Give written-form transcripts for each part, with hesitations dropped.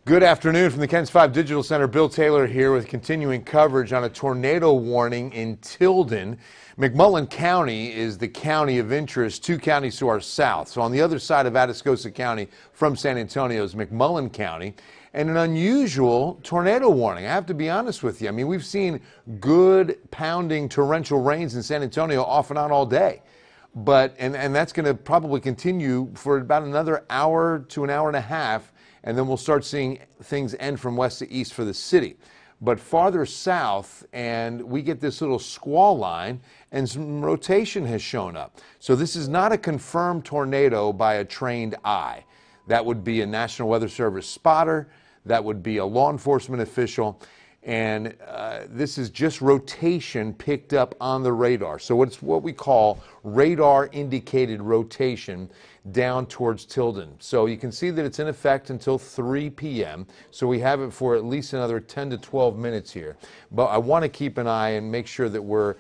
Good afternoon from the KENS 5 Digital Center. Bill Taylor here with continuing coverage on a tornado warning in Tilden. McMullen County is the county of interest, two counties to our south. So on the other side of Atascosa County from San Antonio is McMullen County, and an unusual tornado warning. I have to be honest with you. I mean, we've seen good pounding torrential rains in San Antonio off and on all day. But and that's going to probably continue for about another hour to an hour and a half, and then we'll start seeing things end from west to east for the city. But farther south, and we get this little squall line, and some rotation has shown up. So this is not a confirmed tornado by a trained eye. That would be a National Weather Service spotter. That would be a law enforcement official. And this is just rotation picked up on the radar. So it's what we call radar indicated rotation down towards Tilden. So you can see that it's in effect until 3 p.m. So we have it for at least another 10 to 12 minutes here. But I want to keep an eye and make sure that we're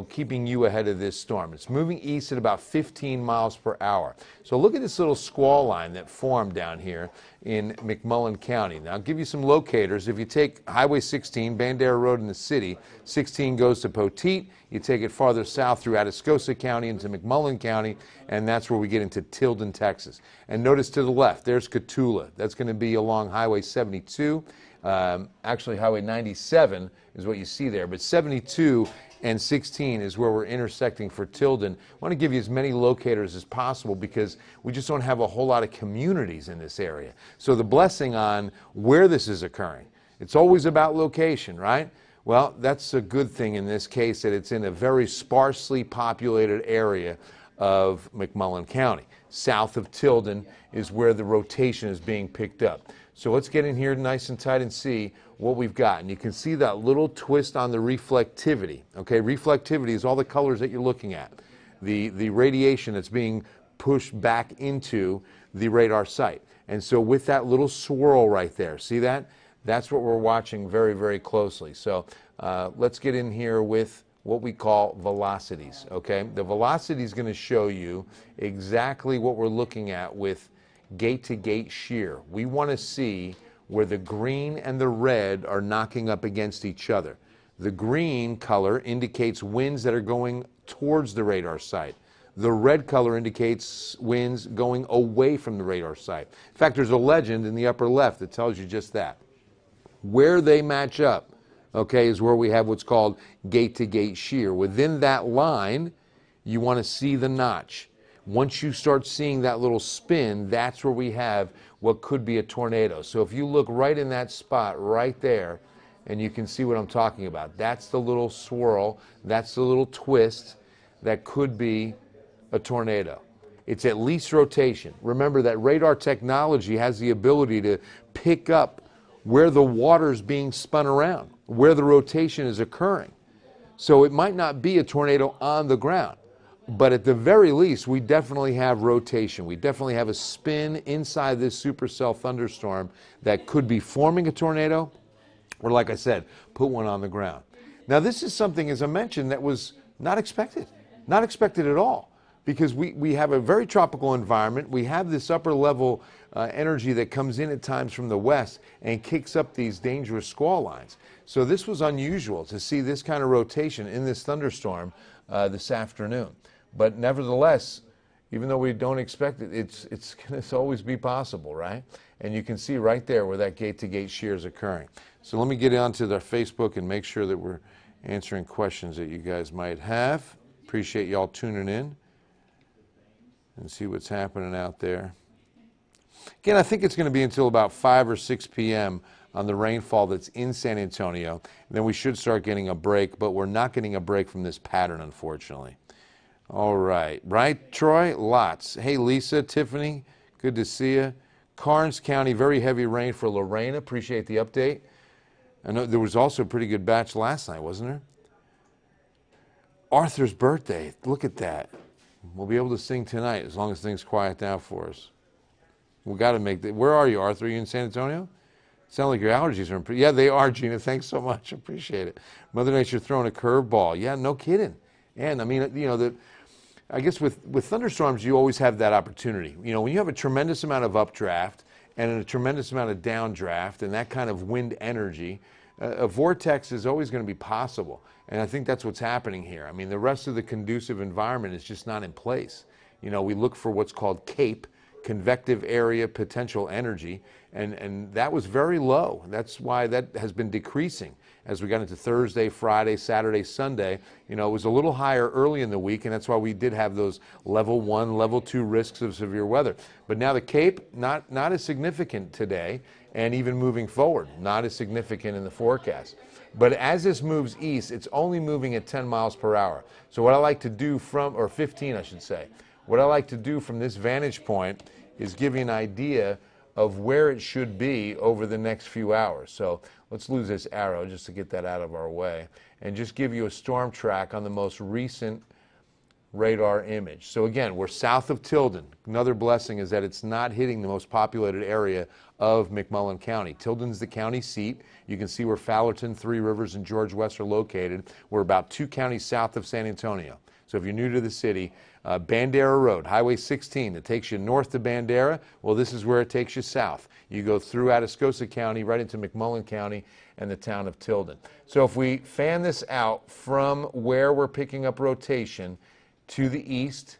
keeping you ahead of this storm. It's moving east at about 15 miles per hour. So look at this little squall line that formed down here in McMullen County. Now I'll give you some locators. If you take Highway 16, Bandera Road in the city, 16 goes to Poteet. You take it farther south through Atascosa County into McMullen County, and that's where we get into Tilden, Texas. And notice to the left, there's Cotulla. That's going to be along Highway 72. Actually, Highway 97 is what you see there, but 72 and 16 is where we're intersecting for Tilden. I want to give you as many locators as possible because we just don't have a whole lot of communities in this area. So the blessing on where this is occurring, it's always about location, right? Well, that's a good thing in this case, that it's in a very sparsely populated area of McMullen County. South of Tilden is where the rotation is being picked up. So let's get in here nice and tight and see what we've got. And you can see that little twist on the reflectivity. Okay, reflectivity is all the colors that you're looking at. The radiation that's being pushed back into the radar site. And so with that little swirl right there, see that? That's what we're watching very, very closely. So let's get in here with what we call velocities, okay? The velocity is going to show you exactly what we're looking at with gate-to-gate shear. We want to see where the green and the red are knocking up against each other. The green color indicates winds that are going towards the radar site. The red color indicates winds going away from the radar site. In fact, there's a legend in the upper left that tells you just that. Where they match up, okay, is where we have what's called gate-to-gate shear. Within that line, you want to see the notch. Once you start seeing that little spin, that's where we have what could be a tornado. So if you look right in that spot right there, and you can see what I'm talking about, that's the little swirl, that's the little twist that could be a tornado. It's at least rotation. Remember that radar technology has the ability to pick up where the water's being spun around, where the rotation is occurring. So it might not be a tornado on the ground, but at the very least, we definitely have rotation. We definitely have a spin inside this supercell thunderstorm that could be forming a tornado, or like I said, put one on the ground. Now this is something, as I mentioned, that was not expected at all, because we have a very tropical environment. We have this upper level energy that comes in at times from the west and kicks up these dangerous squall lines. So this was unusual to see this kind of rotation in this thunderstorm this afternoon. But nevertheless, even though we don't expect it, it's going to always be possible, right? And you can see right there where that gate-to-gate shear is occurring. So let me get onto their Facebook and make sure that we're answering questions that you guys might have. Appreciate y'all tuning in and see what's happening out there. Again, I think it's going to be until about 5 or 6 p.m. on the rainfall that's in San Antonio. Then we should start getting a break, but we're not getting a break from this pattern, unfortunately. All right. Right, Troy? Lots. Hey, Lisa, Tiffany, good to see you. Karnes County, very heavy rain for Lorena. Appreciate the update. I know there was also a pretty good batch last night, wasn't there? Arthur's birthday. Look at that. We'll be able to sing tonight as long as things quiet down for us. We got to make that. Where are you, Arthur? Are you in San Antonio? Sound like your allergies are improving. Yeah, they are, Gina. Thanks so much. Appreciate it. Mother Nature throwing a curveball. Yeah, no kidding. And I mean, I guess with thunderstorms, you always have that opportunity. When you have a tremendous amount of updraft and a tremendous amount of downdraft and that kind of wind energy, a vortex is always going to be possible. And I think that's what's happening here. I mean, the rest of the conducive environment is just not in place. You know, we look for what's called CAPE, convective area potential energy, and that was very low. That's why that has been decreasing as we got into Thursday, Friday, Saturday, Sunday. You know, it was a little higher early in the week, and that's why we did have those level 1, level 2 risks of severe weather. But now the CAPE, not as significant today, and even moving forward, not as significant in the forecast. But as this moves east, it's only moving at 10 miles per hour. So what I like to do or 15 I should say, what I like to do from this vantage point is give you an idea of where it should be over the next few hours. So let's lose this arrow just to get that out of our way and just give you a storm track on the most recent radar image. So again, we're south of Tilden. Another blessing is that it's not hitting the most populated area of McMullen County. Tilden's the county seat. You can see where Fowlerton, Three Rivers, and George West are located. We're about 2 counties south of San Antonio. So if you're new to the city, Bandera Road, Highway 16, that takes you north to Bandera, well, this is where it takes you south. You go through Atascosa County, right into McMullen County and the town of Tilden. So if we fan this out from where we're picking up rotation to the east,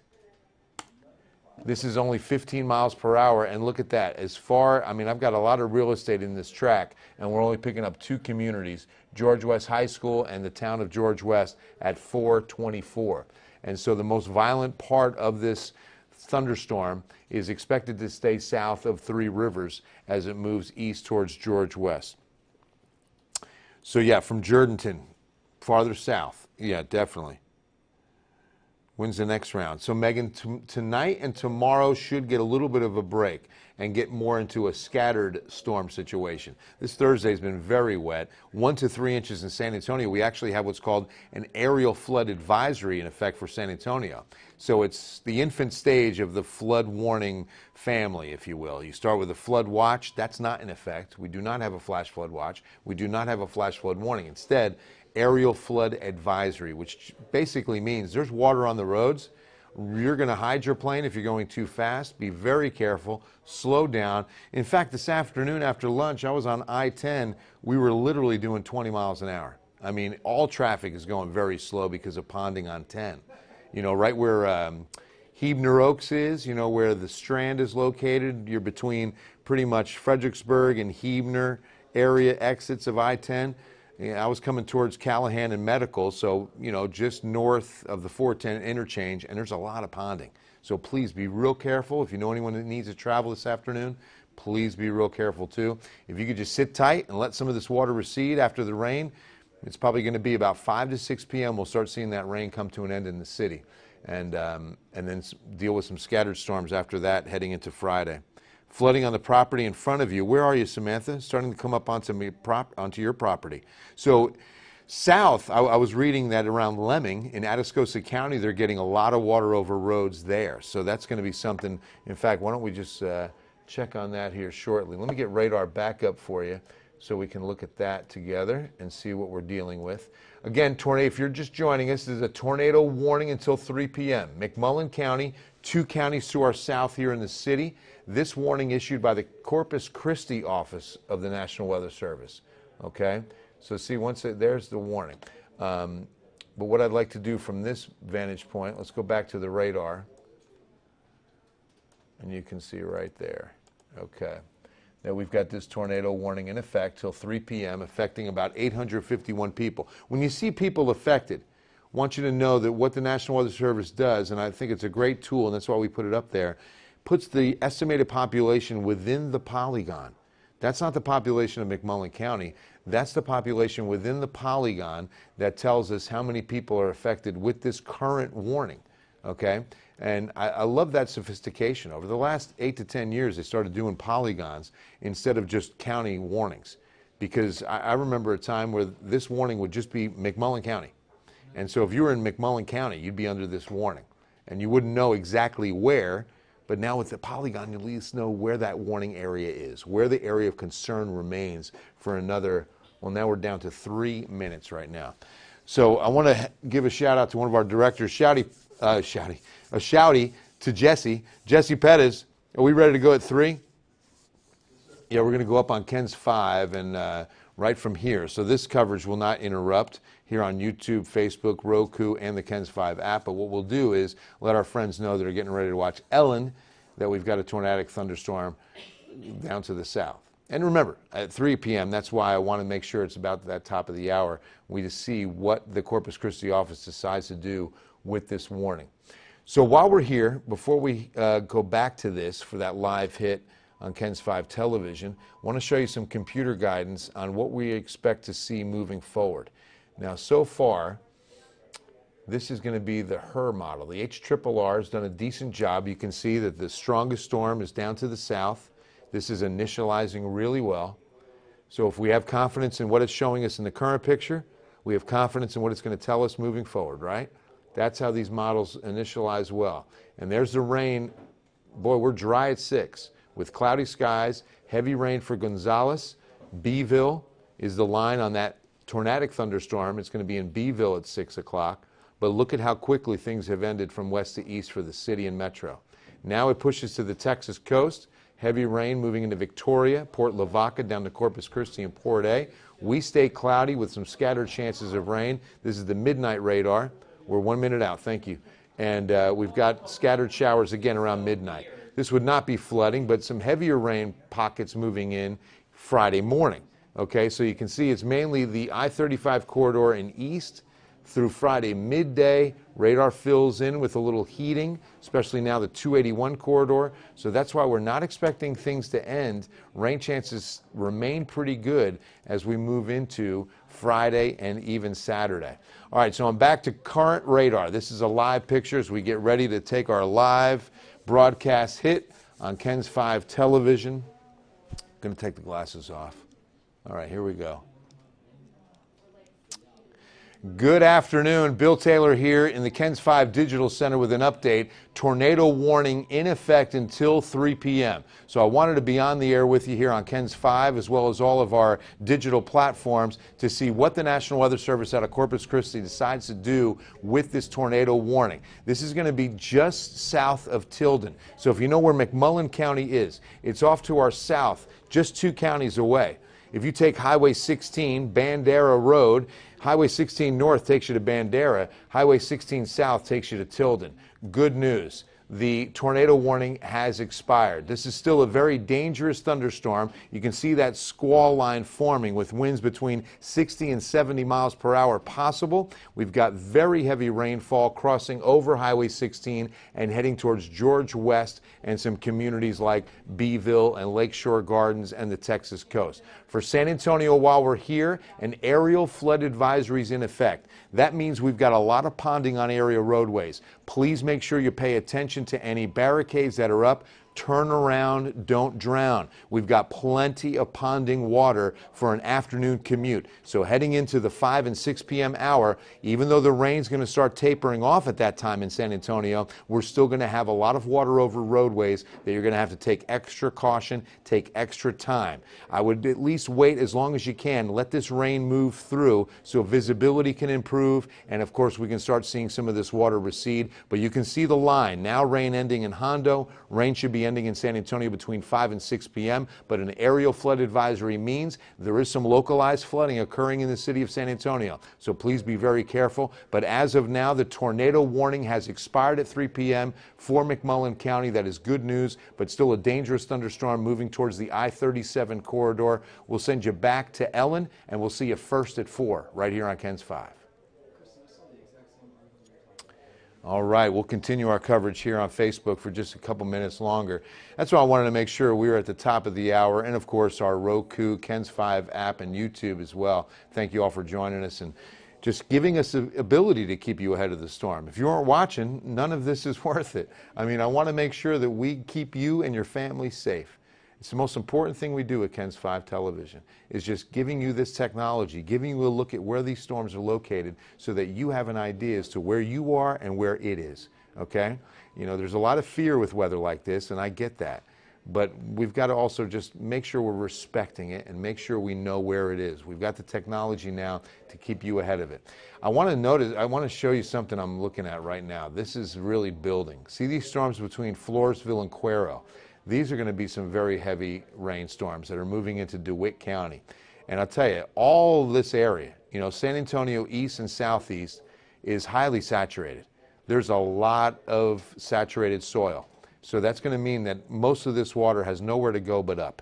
this is only 15 miles per hour, and look at that. I mean, I've got a lot of real estate in this track, and we're only picking up 2 communities, George West High School and the town of George West at 424. And so the most violent part of this thunderstorm is expected to stay south of Three Rivers as it moves east towards George West. So yeah, from Jourdanton, farther south, yeah, definitely. When's the next round? So Megan, tonight and tomorrow should get a little bit of a break and get more into a scattered storm situation. This Thursday's been very wet, 1 to 3 inches in San Antonio. We actually have what's called an aerial flood advisory in effect for San Antonio. So it's the infant stage of the flood warning family, if you will. You start with a flood watch. That's not in effect. We do not have a flash flood watch. We do not have a flash flood warning. Instead, aerial flood advisory, which basically means there's water on the roads. You're going to hide your plane if you're going too fast. Be very careful. Slow down. In fact, this afternoon after lunch, I was on I-10. We were literally doing 20 miles an hour. I mean, all traffic is going very slow because of ponding on 10. You know, right where Huebner Oaks is, you know, where the Strand is located. You're between pretty much Fredericksburg and Huebner area exits of I-10. Yeah, I was coming towards Callahan and Medical, so, you know, just north of the 410 interchange, and there's a lot of ponding. So please be real careful. If you know anyone that needs to travel this afternoon, please be real careful too. If you could just sit tight and let some of this water recede after the rain, it's probably going to be about 5 to 6 p.m. We'll start seeing that rain come to an end in the city, and then deal with some scattered storms after that heading into Friday. Flooding on the property in front of you. Where are you, Samantha? Starting to come up onto your property. So south, I was reading that around Lemming in Atascosa County, they're getting a lot of water over roads there. So that's going to be something. In fact, why don't we just check on that here shortly. Let me get radar back up for you so we can look at that together and see what we're dealing with. Again, tornado, if you're just joining us, this is a tornado warning until 3 p.m. McMullen County, 2 counties to our south here in the city. This warning issued by the Corpus Christi office of the National Weather Service. Okay, so see, there's the warning. But what I'd like to do from this vantage point, let's go back to the radar, and you can see right there. Okay, that we've got this tornado warning in effect till 3 p.m., affecting about 851 people. When you see people affected, I want you to know that what the National Weather Service does, and I think it's a great tool, and that's why we put it up there, puts the estimated population within the polygon. That's not the population of McMullen County. That's the population within the polygon that tells us how many people are affected with this current warning. Okay? And I love that sophistication. Over the last 8 to 10 years, they started doing polygons instead of just county warnings. Because I remember a time where this warning would just be McMullen County. And so if you were in McMullen County, you'd be under this warning. And you wouldn't know exactly where. But now with the polygon, you at least know where that warning area is, where the area of concern remains for another, well, now we're down to 3 minutes right now. So I want to give a shout out to one of our directors, a shouty to Jesse Pettis. Are we ready to go at 3? Yeah, we're going to go up on Ken's 5 and right from here. So this coverage will not interrupt here on YouTube, Facebook, Roku, and the Ken's 5 app. But what we'll do is let our friends know that are getting ready to watch Ellen that we've got a tornadic thunderstorm down to the south. And remember, at 3 p.m., that's why I want to make sure it's about that top of the hour. We just see what the Corpus Christi office decides to do with this warning. So while we're here, before we go back to this for that live hit on Ken's 5 television, I want to show you some computer guidance on what we expect to see moving forward. Now, so far, this is going to be the HER model. The HRRR has done a decent job. You can see that the strongest storm is down to the south. This is initializing really well. So if we have confidence in what it's showing us in the current picture, we have confidence in what it's going to tell us moving forward, right? That's how these models initialize well. And there's the rain. Boy, we're dry at 6 with cloudy skies, heavy rain for Gonzales. Beeville is the line on that tornadic thunderstorm. It's going to be in Beeville at 6 o'clock. But look at how quickly things have ended from west to east for the city and metro. Now it pushes to the Texas coast. Heavy rain moving into Victoria, Port Lavaca, down to Corpus Christi and Port A. We stay cloudy with some scattered chances of rain. This is the midnight radar. We're 1 minute out, thank you. And we've got scattered showers again around midnight. This would not be flooding, but some heavier rain pockets moving in Friday morning. Okay, so you can see it's mainly the I-35 corridor in east through Friday midday. Radar fills in with a little heating, especially now the 281 corridor. So that's why we're not expecting things to end. Rain chances remain pretty good as we move into Friday and even Saturday. All right, so I'm back to current radar. This is a live picture as we get ready to take our live broadcast hit on Ken's 5 television. I'm going to take the glasses off. All right, here we go. Good afternoon. Bill Taylor here in the Ken's 5 Digital Center with an update. Tornado warning in effect until 3 p.m. So I wanted to be on the air with you here on Ken's 5 as well as all of our digital platforms to see what the National Weather Service out of Corpus Christi decides to do with this tornado warning. This is going to be just south of Tilden. So if you know where McMullen County is, it's off to our south, just 2 counties away. If you take Highway 16, Bandera Road, Highway 16 North takes you to Bandera. Highway 16 South takes you to Tilden. Good news. The tornado warning has expired. This is still a very dangerous thunderstorm. You can see that squall line forming with winds between 60 and 70 miles per hour possible. We've got very heavy rainfall crossing over Highway 16 and heading towards George West and some communities like Beeville and Lakeshore Gardens and the Texas coast. For San Antonio, while we're here, an aerial flood advisory is in effect. That means we've got a lot of ponding on area roadways. Please make sure you pay attention to any barricades that are up. Turn around, don't drown. We've got plenty of ponding water for an afternoon commute. So heading into the 5 and 6 p.m. hour, even though the rain's going to start tapering off at that time in San Antonio, we're still going to have a lot of water over roadways that you're going to have to take extra caution, take extra time. I would at least wait as long as you can. Let this rain move through so visibility can improve, and of course we can start seeing some of this water recede. But you can see the line. Now rain ending in Hondo. Rain should be ending in San Antonio between 5 and 6 p.m., but an aerial flood advisory means there is some localized flooding occurring in the city of San Antonio. So please be very careful. But as of now, the tornado warning has expired at 3 p.m. for McMullen County. That is good news, but still a dangerous thunderstorm moving towards the I-37 corridor. We'll send you back to Ellen, and we'll see you first at 4 right here on Ken's 5. All right, we'll continue our coverage here on Facebook for just a couple minutes longer. That's why I wanted to make sure we were at the top of the hour, and of course our Roku, Ken's 5 app, and YouTube as well. Thank you all for joining us and just giving us the ability to keep you ahead of the storm. If you aren't watching, none of this is worth it. I mean, I want to make sure that we keep you and your family safe. It's the most important thing we do at Ken's 5 television, is just giving you this technology, giving you a look at where these storms are located so that you have an idea as to where you are and where it is, okay? You know, there's a lot of fear with weather like this, and I get that. But we've got to also just make sure we're respecting it and make sure we know where it is. We've got the technology now to keep you ahead of it. I want to show you something I'm looking at right now. This is really building. See these storms between Floresville and Cuero? these are going to be some very heavy rainstorms that are moving into DeWitt County. And I'll tell you, all this area, you know, San Antonio east and southeast is highly saturated. There's a lot of saturated soil. So that's going to mean that most of this water has nowhere to go but up.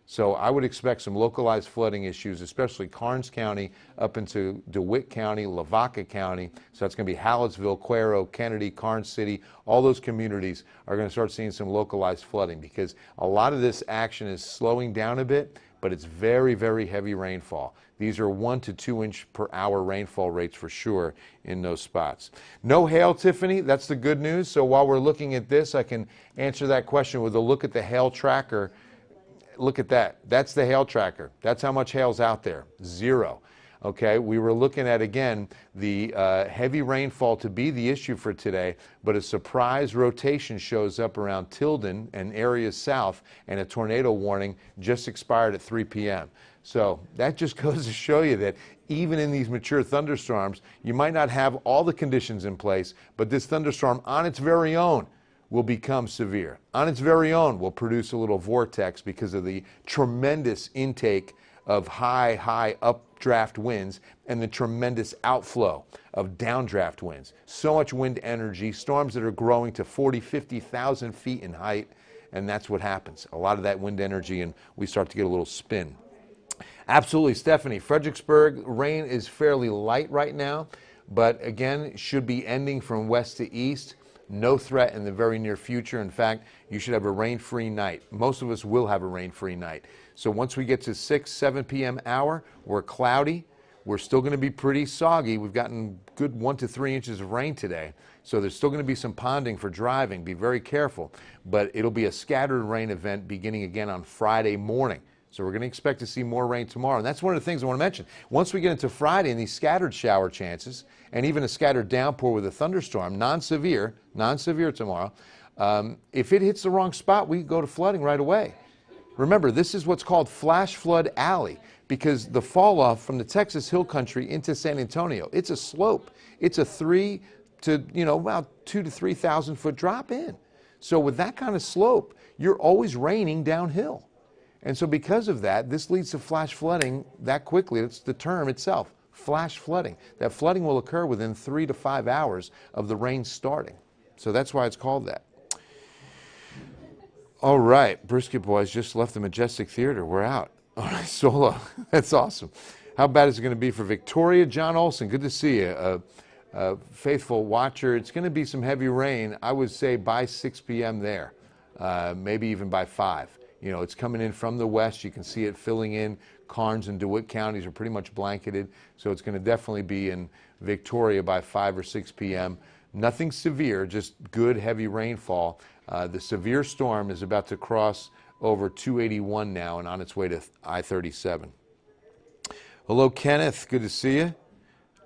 So I would expect some localized flooding issues, especially Karnes County up into DeWitt County, Lavaca County. So that's going to be Hallettsville, Cuero, Kennedy, Karnes City. All those communities are going to start seeing some localized flooding because a lot of this action is slowing down a bit, but it's very, very heavy rainfall. These are 1 to 2 inch per hour rainfall rates for sure in those spots. No hail, Tiffany. That's the good news. So while we're looking at this, I can answer that question with a look at the hail tracker. Look at that. That's the hail tracker. That's how much hail's out there. 0. Okay, we were looking at, again, the heavy rainfall to be the issue for today, but a surprise rotation shows up around Tilden and areas south, and a tornado warning just expired at 3 p.m. So that just goes to show you that even in these mature thunderstorms, you might not have all the conditions in place, but this thunderstorm on its very own will become severe. On its very own will produce a little vortex because of the tremendous intake of high updraft winds and the tremendous outflow of downdraft winds. So much wind energy, storms that are growing to 40, 50,000 feet in height, and that's what happens. A lot of that wind energy, and we start to get a little spin. Absolutely, Stephanie. Fredericksburg, rain is fairly light right now, but again, should be ending from west to east. No threat in the very near future. In fact, you should have a rain-free night. Most of us will have a rain-free night. So once we get to 6, 7 p.m. hour, we're cloudy. We're still going to be pretty soggy. We've gotten good 1 to 3 inches of rain today. So there's still going to be some ponding for driving. Be very careful. But it'll be a scattered rain event beginning again on Friday morning. So we're going to expect to see more rain tomorrow. And that's one of the things I want to mention. Once we get into Friday and these scattered shower chances, and even a scattered downpour with a thunderstorm, non-severe tomorrow, if it hits the wrong spot, we go to flooding right away. Remember, this is what's called flash flood alley because the fall off from the Texas Hill Country into San Antonio, it's a slope. It's a 3 to, about 2,000 to 3,000 foot drop in. So with that kind of slope, you're always raining downhill. And so because of that, this leads to flash flooding that quickly. It's the term itself, flash flooding. That flooding will occur within 3 to 5 hours of the rain starting. So that's why it's called that. All right, Brisket Boys just left the Majestic Theater. We're out. All right, solo. That's awesome. How bad is it going to be for Victoria? John Olson, good to see you. A faithful watcher. It's going to be some heavy rain, I would say, by 6 p.m. there, maybe even by 5. It's coming in from the west. You can see it filling in. Karnes and DeWitt counties are pretty much blanketed, so it's going to definitely be in Victoria by 5 or 6 p.m. Nothing severe, just good heavy rainfall. The severe storm is about to cross over 281 now and on its way to I-37. Hello, Kenneth. Good to see you.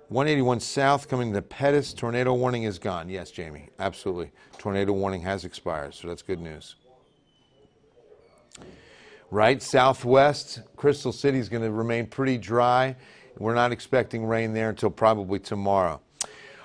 181 south coming to Pettis. Tornado warning is gone. Yes, Jamie, absolutely. Tornado warning has expired, so that's good news. Right, southwest, Crystal City is going to remain pretty dry. We're not expecting rain there until probably tomorrow.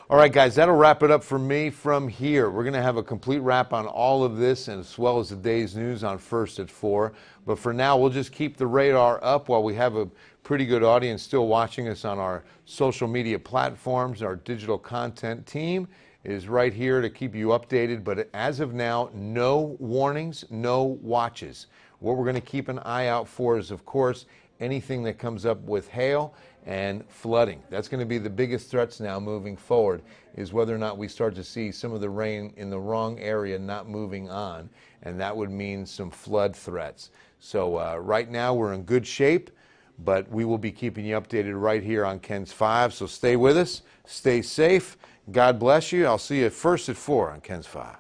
All right, guys, that'll wrap it up for me from here. We're going to have a complete wrap on all of this and as well as the day's news on First at 4. But for now, we'll just keep the radar up while we have a pretty good audience still watching us on our social media platforms. Our digital content team is right here to keep you updated. But as of now, no warnings, no watches. What we're going to keep an eye out for is, of course, anything that comes up with hail and flooding. That's going to be the biggest threats now moving forward, is whether or not we start to see some of the rain in the wrong area not moving on, and that would mean some flood threats. So right now we're in good shape, but we will be keeping you updated right here on Ken's 5. So stay with us, stay safe, God bless you. I'll see you First at 4 on Ken's 5.